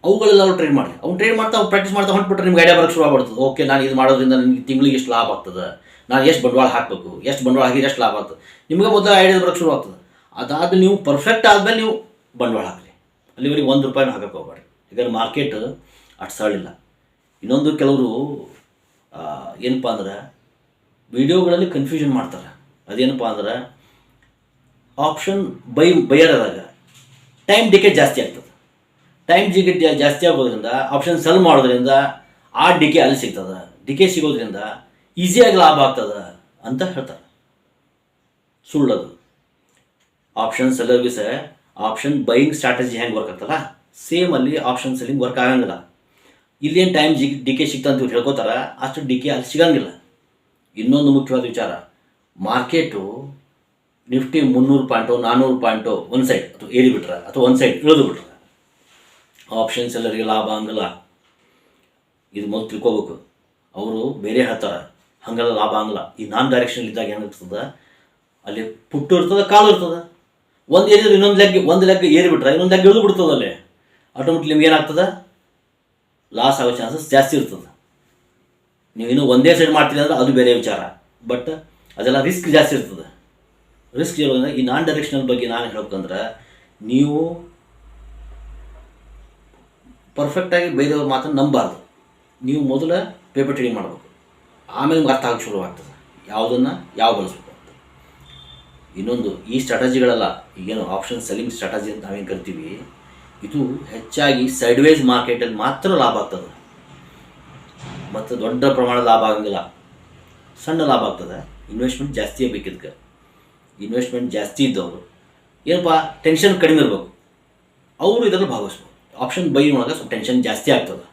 ಅವುಗಳೆಲ್ಲ ಟ್ರೇಡ್ ಮಾಡಿರಿ. ಅವ್ನು ಟ್ರೇಡ್ ಮಾಡ್ತಾ ಪ್ರಾಕ್ಟೀಸ್ ಮಾಡ್ತಾ ಹೊಂಟ್ಬಿಟ್ರೆ ನಿಮ್ಗೆ ಐಡಿಯಾ ಬರೋಕ್ಕೆ ಶುರು ಆಗ್ಬಿಡ್ತದೆ. ಓಕೆ, ನಾನು ಇದು ಮಾಡೋದ್ರಿಂದ ನನಗೆ ತಿಂಗಳಿಗೆ ಎಷ್ಟು ಲಾಭ ಆಗ್ತದೆ, ನಾನು ಎಷ್ಟು ಬಂಡವಾಳ ಹಾಕಬೇಕು, ಎಷ್ಟು ಬಂಡವಾಳ ಹಾಕಿದ್ರೆ ಎಷ್ಟು ಲಾಭ ಆಗ್ತದೆ, ನಿಮಗೆ ಮೊದಲು ಐಡಿಯಾ ಬರೋಕ್ಕೆ ಶುರು ಆಗ್ತದೆ. ಅದಾದ್ಮೇಲೆ ನೀವು ಪರ್ಫೆಕ್ಟ್ ಆದಮೇಲೆ ನೀವು ಬಂಡವಾಳ ಹಾಕಿರಿ. ಅಲ್ಲಿವರೆಗೆ 1 ರೂಪಾಯಿನೂ ಹಾಕಕ್ಕೆ ಹೋಗ್ಬೇಡಿ. ಯಾಕಂದ್ರೆ ಮಾರ್ಕೆಟ್ ಅಷ್ಟು ಸರಳಿಲ್ಲ. ಇನ್ನೊಂದು ಕೆಲವರು ಏನಪ್ಪ ಅಂದ್ರೆ ವಿಡಿಯೋಗಳಲ್ಲಿ ಕನ್ಫ್ಯೂಷನ್ ಮಾಡ್ತಾರೆ. ಅದೇನಪ್ಪ ಅಂದ್ರೆ ಆಪ್ಷನ್ ಬೈಯರ್ ಆದಾಗ ಟೈಮ್ ಡಿಕೆ ಜಾಸ್ತಿ ಆಗ್ತದೆ. ಟೈಮ್ ಡಿಕೆ ಜಾಸ್ತಿ ಆಗೋದ್ರಿಂದ ಆಪ್ಷನ್ ಸೆಲ್ ಮಾಡೋದ್ರಿಂದ ಆ ಡಿಕೆ ಅಲ್ಲಿ ಸಿಗ್ತದೆ. ಡಿಕೆ ಸಿಗೋದ್ರಿಂದ ಈಸಿಯಾಗಿ ಲಾಭ ಆಗ್ತದೆ ಅಂತ ಹೇಳ್ತಾರೆ. ಸುಳ್ಳದು. ಆಪ್ಷನ್ ಸೆಲ್ಲರ್ಗೆ ಸಹ ಆಪ್ಷನ್ ಬೈಯಿಂಗ್ ಸ್ಟ್ರಾಟಜಿ ಹೆಂಗೆ ವರ್ಕ್ ಆಗ್ತಲ್ಲ, ಸೇಮ್ ಅಲ್ಲಿ ಆಪ್ಷನ್ ಸೆಲ್ಲಿಂಗ್ ವರ್ಕ್ ಆಗಂಗಿಲ್ಲ. ಇಲ್ಲೇನು ಟೈಮ್ ಡಿಕೆ ಸಿಗ್ತಂತ ಹೇಳ್ಕೋತಾರ, ಅಷ್ಟು ಡಿಕೆ ಅಲ್ಲಿ ಸಿಗಂಗಿಲ್ಲ. ಇನ್ನೊಂದು ಮುಖ್ಯವಾದ ವಿಚಾರ, ಮಾರ್ಕೆಟು ನಿಫ್ಟಿ 300 ಪಾಯಿಂಟು 400 ಪಾಯಿಂಟು ಒಂದು ಸೈಡ್ ಅಥವಾ ಏರಿ ಬಿಟ್ರೆ ಅಥವಾ ಒಂದು ಸೈಡ್ ಇಳಿದು ಬಿಟ್ರೆ ಆಪ್ಷನ್ ಸೆಲ್ಲರಿಗೆ ಲಾಭ ಹಂಗಲ್ಲ. ಇದು ಮೊದಲು ತಿಳ್ಕೊಬೇಕು. ಅವರು ಬೇರೆ ಹೇಳ್ತಾರೆ, ಹಂಗೆಲ್ಲ ಲಾಭ ಹಂಗಲ್ಲ. ಈ ನಾನ್ ಡೈರೆಕ್ಷನ್ ಇದ್ದಾಗ ಏನಿರ್ತದೆ, ಅಲ್ಲಿ ಪುಟ್ಟು ಇರ್ತದೆ, ಕಾಲು ಇರ್ತದೆ. ಒಂದು ಏರಿದ್ರೆ ಒಂದು ಲೆಗ್ ಏರಿ ಬಿಟ್ರೆ ಇನ್ನೊಂದು ಲೆಗ್ ಇಳಿದು ಬಿಡ್ತದೆ. ಅಲ್ಲಿ ಆಟೋಮೆಟಿಕ್ ನಿಮ್ಗೆ ಏನಾಗ್ತದೆ, ಲಾಸ್ ಆಗೋ ಚಾನ್ಸಸ್ ಜಾಸ್ತಿ ಇರ್ತದೆ. ನೀವಿನ್ನೂ ಒಂದೇ ಸೈಡ್ ಮಾಡ್ತೀರಿ ಅಂದ್ರೆ ಅದು ಬೇರೆ ವಿಚಾರ, ಬಟ್ ಅದೆಲ್ಲ ರಿಸ್ಕ್ ಜಾಸ್ತಿ ಇರ್ತದೆ. ರಿಸ್ಕ್ ಇರೋದ್ರಿಂದ ಈ ನಾನ್ ಡೈರೆಕ್ಷನಲ್ ಬಗ್ಗೆ ನಾನು ಹೇಳ್ಬೇಕಂದ್ರೆ, ನೀವು ಪರ್ಫೆಕ್ಟಾಗಿ ಬೈದವ್ರ ಮಾತನ್ನು ನಂಬಾರ್ದು. ನೀವು ಮೊದಲ ಪೇಪರ್ ಟ್ರೇಡಿಂಗ್ ಮಾಡಬೇಕು, ಆಮೇಲೆ ನಿಮ್ಗೆ ಅರ್ಥ ಆಗಕ್ಕೆ ಶುರುವಾಗ್ತದೆ ಯಾವುದನ್ನು ಯಾವ ಬಳಸಬೇಕು ಅಂತ. ಇನ್ನೊಂದು, ಈ ಸ್ಟ್ರಾಟಜಿಗಳೆಲ್ಲ ಈಗೇನು ಆಪ್ಷನ್ ಸೆಲ್ಲಿಂಗ್ ಸ್ಟ್ರಾಟಜಿ ಅಂತ ನಾವೇನು ಕರಿತೀವಿ, ಇದು ಹೆಚ್ಚಾಗಿ ಸೈಡ್ವೇಸ್ ಮಾರ್ಕೆಟಲ್ಲಿ ಮಾತ್ರ ಲಾಭ ಆಗ್ತದೆ. ಮತ್ತು ದೊಡ್ಡ ಪ್ರಮಾಣದ ಲಾಭ ಆಗಂಗಿಲ್ಲ, ಸಣ್ಣ ಲಾಭ ಆಗ್ತದೆ. ಇನ್ವೆಸ್ಟ್ಮೆಂಟ್ ಜಾಸ್ತಿಯೇ ಬೇಕಿದ್ದಕ್ಕೆ. ಇನ್ವೆಸ್ಟ್ಮೆಂಟ್ ಜಾಸ್ತಿ ಇದ್ದವರು ಏನಪ್ಪ, ಟೆನ್ಷನ್ ಕಡಿಮೆ ಇರಬೇಕು, ಅವರು ಇದರಲ್ಲಿ ಭಾಗವಹಿಸ್ಬೇಕು. ಆಪ್ಷನ್ ಬೈ ಒಳಗೆ ಸ್ವಲ್ಪ ಟೆನ್ಷನ್ ಜಾಸ್ತಿ ಆಗ್ತದೆ.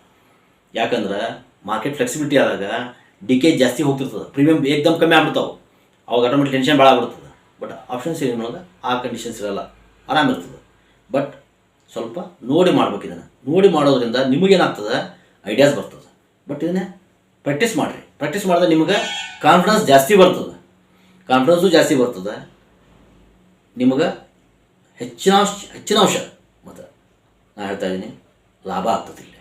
ಯಾಕಂದ್ರೆ ಮಾರ್ಕೆಟ್ ಫ್ಲೆಕ್ಸಿಬಿಲಿಟಿ ಆದಾಗ ಡಿಕೆ ಜಾಸ್ತಿ ಹೋಗ್ತಿರ್ತದೆ, ಪ್ರೀಮಿಯಮ್ ಏಕ್ದಮ್ ಕಮ್ಮಿ ಆಗ್ಬಿಡ್ತಾವೆ. ಅವಾಗ ಆಟೋಮೆಟಿಕ್ ಟೆನ್ಷನ್ ಭಾಳ ಆಗ್ಬಿಡ್ತದೆ. ಬಟ್ ಆಪ್ಷನ್ ಸೇಲಿಂಗ್ ಒಳಗೆ ಆ ಕಂಡೀಷನ್ಸ್ ಇರಲ್ಲ, ಆರಾಮಿರ್ತದೆ. ಬಟ್ ಸ್ವಲ್ಪ ನೋಡಿ ಮಾಡ್ಬೇಕು. ಇದನ್ನು ನೋಡಿ ಮಾಡೋದ್ರಿಂದ ನಿಮಗೇನಾಗ್ತದೆ, ಐಡಿಯಾಸ್ ಬರ್ತದೆ. ಬಟ್ ಇದನ್ನೇ ಪ್ರಾಕ್ಟೀಸ್ ಮಾಡಿರಿ. ಪ್ರಾಕ್ಟೀಸ್ ಮಾಡಿದ್ರೆ ನಿಮಗೆ ಕಾನ್ಫಿಡೆನ್ಸ್ ಜಾಸ್ತಿ ಬರ್ತದೆ. ಕಾನ್ಫಿಡೆನ್ಸು ಜಾಸ್ತಿ ಬರ್ತದೆ, ನಿಮಗೆ ಹೆಚ್ಚಿನ ಅಂಶ ಮತ್ತು ನಾನು ಹೇಳ್ತಾ ಇದ್ದೀನಿ ಲಾಭ ಆಗ್ತದೆ ಇಲ್ಲ.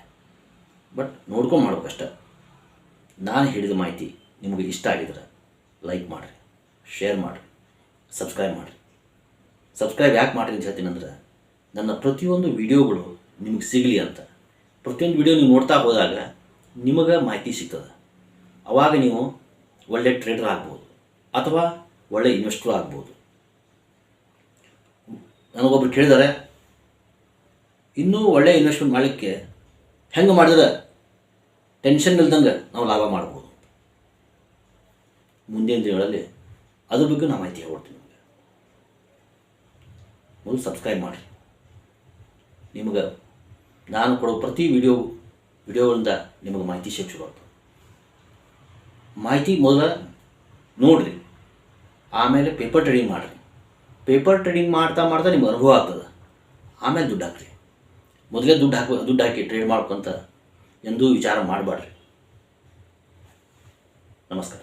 ಬಟ್ ನೋಡ್ಕೊಂಡು ಮಾಡ್ಬೇಕಷ್ಟೆ. ನಾನು ಹೇಳಿದ ಮಾಹಿತಿ ನಿಮಗೆ ಇಷ್ಟ ಆಗಿದ್ರೆ ಲೈಕ್ ಮಾಡಿರಿ, ಶೇರ್ ಮಾಡಿರಿ, ಸಬ್ಸ್ಕ್ರೈಬ್ ಮಾಡಿರಿ. ಸಬ್ಸ್ಕ್ರೈಬ್ ಯಾಕೆ ಮಾಡಿರಿ ಅಂತ ಹೇಳ್ತೀನಿ ಅಂದರೆ, ನನ್ನ ಪ್ರತಿಯೊಂದು ವಿಡಿಯೋಗಳು ನಿಮಗೆ ಸಿಗಲಿ ಅಂತ. ಪ್ರತಿಯೊಂದು ವಿಡಿಯೋ ನೀವು ನೋಡ್ತಾ ಹೋದಾಗ ನಿಮಗೆ ಮಾಹಿತಿ ಸಿಗ್ತದೆ. ಆವಾಗ ನೀವು ಒಳ್ಳೆ ಟ್ರೇಡರ್ ಆಗ್ಬೋದು ಅಥವಾ ಒಳ್ಳೆ ಇನ್ವೆಸ್ಟರ್ ಆಗ್ಬೋದು. ನನಗೊಬ್ರು ಕೇಳಿದ್ದಾರೆ, ಇನ್ನೂ ಒಳ್ಳೆ ಇನ್ವೆಸ್ಟ್ಮೆಂಟ್ ಮಾಡಲಿಕ್ಕೆ ಹೆಂಗೆ ಮಾಡಿದ್ರೆ ಟೆನ್ಷನ್ ಇಲ್ದಂಗೆ ನಾವು ಲಾಭ ಮಾಡ್ಬೋದು. ಮುಂದಿನ ದಿನಗಳಲ್ಲಿ ಅದ್ರ ಬಗ್ಗೆ ನಾನು ಮಾಹಿತಿ ಹೇಳ್ಕೊಡ್ತೀನಿ ನಿಮಗೆ. ಮೊದಲು ಸಬ್ಸ್ಕ್ರೈಬ್ ಮಾಡಿರಿ. ನಿಮಗೆ ನಾನು ಕೊಡೋ ಪ್ರತಿ ವಿಡಿಯೋಗಳಿಂದ ನಿಮಗೆ ಮಾಹಿತಿ ಶುರುವಾಗ್ತದೆ. ಮಾಹಿತಿ ಮೊದಲ ನೋಡಿರಿ, ಆಮೇಲೆ ಪೇಪರ್ ಟ್ರೇಡಿಂಗ್ ಮಾಡಿರಿ. ಪೇಪರ್ ಟ್ರೇಡಿಂಗ್ ಮಾಡ್ತಾ ನಿಮ್ಗೆ ಅನುಭವ ಆಗ್ತದೆ. ಆಮೇಲೆ ದುಡ್ಡು ಹಾಕ್ರಿ. ಮೊದಲೇ ದುಡ್ಡು ಹಾಕಿ ಟ್ರೇಡ್ ಮಾಡ್ಕೊಂತ ಎಂದೂ ವಿಚಾರ ಮಾಡಬೇಡ್ರಿ. ನಮಸ್ಕಾರ.